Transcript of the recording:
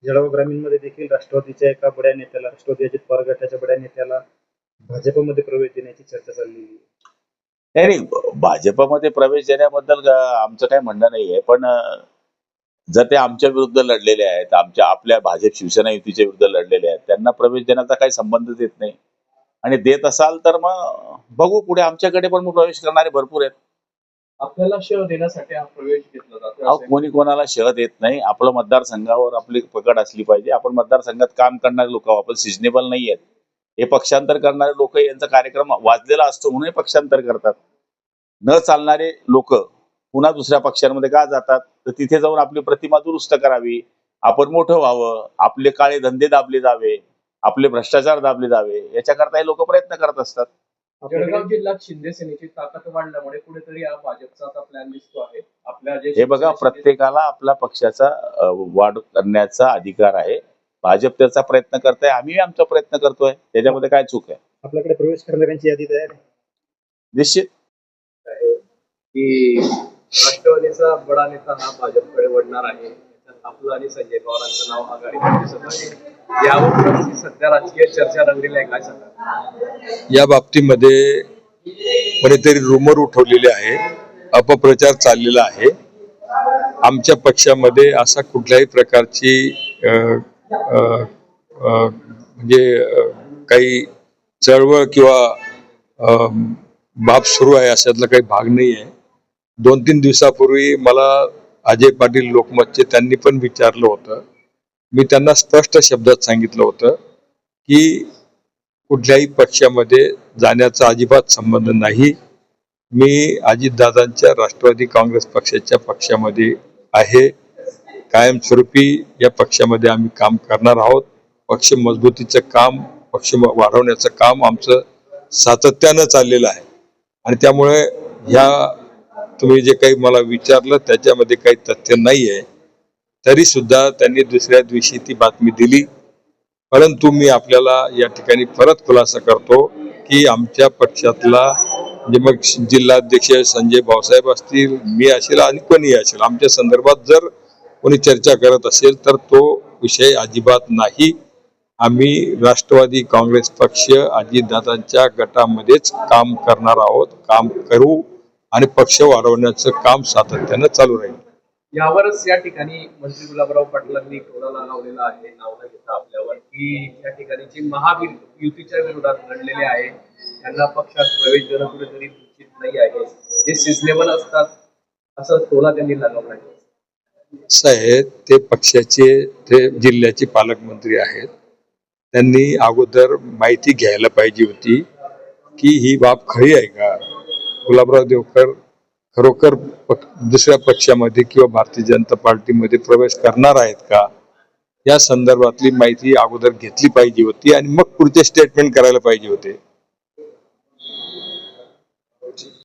जळगाव ग्रामीणमध्ये देखील राष्ट्रवादीच्या एका बड्या नेत्याला, राष्ट्रवादी अजित पवार गटाच्या बड्या नेत्याला भाजपमध्ये प्रवेश देण्याची चर्चा चाललेली आहे. नाही नाही, भाजपमध्ये प्रवेश देण्याबद्दल आमचं काही म्हणणं नाहीये, पण जर ते आमच्या विरुद्ध लढलेले आहेत, आपल्या भाजप शिवसेना युतीच्या विरुद्ध लढलेले आहेत, त्यांना प्रवेश देण्याचा काही संबंधच येत नाही. आणि देत असाल तर मग बघू पुढे, आमच्याकडे पण प्रवेश करणारे भरपूर आहेत. आपल्याला शह देण्यासाठी हा प्रवेश घेतला जातो अहो, कोणी कोणाला शह देत नाही. आपलं मतदारसंघावर आपली पकड असली पाहिजे. आपण मतदारसंघात काम करणारे लोक, आपण सिजनेबल नाही आहेत. हे पक्षांतर करणारे लोक यांचा कार्यक्रम वाजलेला असतो म्हणून हे पक्षांतर करतात. न चालणारे लोक पुन्हा दुसऱ्या पक्षांमध्ये का जातात? तर तिथे जाऊन आपली प्रतिमा दुरुस्त करावी, आपण मोठं व्हावं, आपले काळे धंदे दाबले जावे, आपले भ्रष्टाचार दाबले जावे, याच्याकरता हे लोक प्रयत्न करत असतात. जळगाव जिल्ह्यात शिंदे सेनेची ताकद वाढल्यामुळे कुठेतरी हा भाजपचा आता प्लॅन दिसतो आहे. आपल्या हे बघा, प्रत्येकाला आपल्या पक्षाचा वाढ करण्याचा अधिकार आहे. भाजप त्याचा प्रयत्न करताय, आम्ही आमचा प्रयत्न करतोय, त्याच्यामध्ये काय चूक आहे? आपल्याकडे प्रवेश करणाऱ्यांची यादी तयार आहे. निश्चित की राष्ट्रवादीचा बडा नेता हा भाजपकडे वळणार आहे. त्याच्यात आपलं आणि संजय पवारांचं नाव आघाडीवर दिसत आहे. यावर सध्या राजकीय चर्चा रंगलेली आहे, काय सांगा? या बाबतीमध्ये कोणीतरी रुमर उठवलेले आहे, अपप्रचार चाललेला आहे. आमच्या पक्षामध्ये असा कुठल्याही प्रकारची काही चळवळ किंवा बाब सुरू आहे अशातला काही भाग नाही आहे. 2-3 दिवसापूर्वी मला अजय पाटील लोकमतचे त्यांनी पण विचारलं होतं. मी त्यांना स्पष्ट शब्दात सांगितलं होतं की कुठल्याही पक्षामध्ये जाण्याचा अजिबात संबंध नाही. मी अजितदादांच्या राष्ट्रवादी काँग्रेस पक्षाच्या पक्षामध्ये आहे. कायमस्वरूपी या पक्षामध्ये आम्ही काम करणार आहोत. पक्ष मजबूतीचं काम, पक्ष वाढवण्याचं काम आमचं सातत्यानं चाललेलं आहे. आणि त्यामुळे ह्या तुम्ही जे काही मला विचारलं त्याच्यामध्ये काही तथ्य नाही आहे. तरी सुद्धा त्यांनी दुसऱ्या दिवशी ती बातमी दिली. परंतु मी आपल्याला या ठिकाणी परत खुलासा करतो की आमच्या पक्षातला म्हणजे मग जिल्हाध्यक्ष संजय भाऊसाहेब असतील, मी असेल आणि कोणीही असेल, आमच्या संदर्भात जर कोणी चर्चा करत असेल तर तो विषय अजिबात नाही. आम्ही राष्ट्रवादी काँग्रेस पक्ष अजितदादांच्या गटामध्येच काम करणार आहोत, काम करू आणि पक्ष वाढवण्याचं काम सातत्यानं चालू राहील. यावरच या ठिकाणी मंत्री गुलाबराव पाटलांनी टोला लावलेला आहे, नाव न घेता आपल्यावर, की या ठिकाणी जे महायुतीच्या विरोधात लढलेले आहे त्यांना पक्षात प्रवेश देणं कुठेतरी उचित नाही आहे, जे सिजनेबल असतात, असं टोला त्यांनी लगावला आहे. साहेब, ते पक्षाचे ते जिल्ह्याचे पालकमंत्री आहेत. त्यांनी अगोदर माहिती घ्यायला पाहिजे होती की ही बाब खरी आहे का, गुलाबराव देवकर खरोखर दुसऱ्या पक्षामध्ये किंवा भारतीय जनता पार्टीमध्ये प्रवेश करणार आहेत का, या संदर्भातली माहिती अगोदर घेतली पाहिजे होती आणि मग पुढचे स्टेटमेंट करायला पाहिजे होते.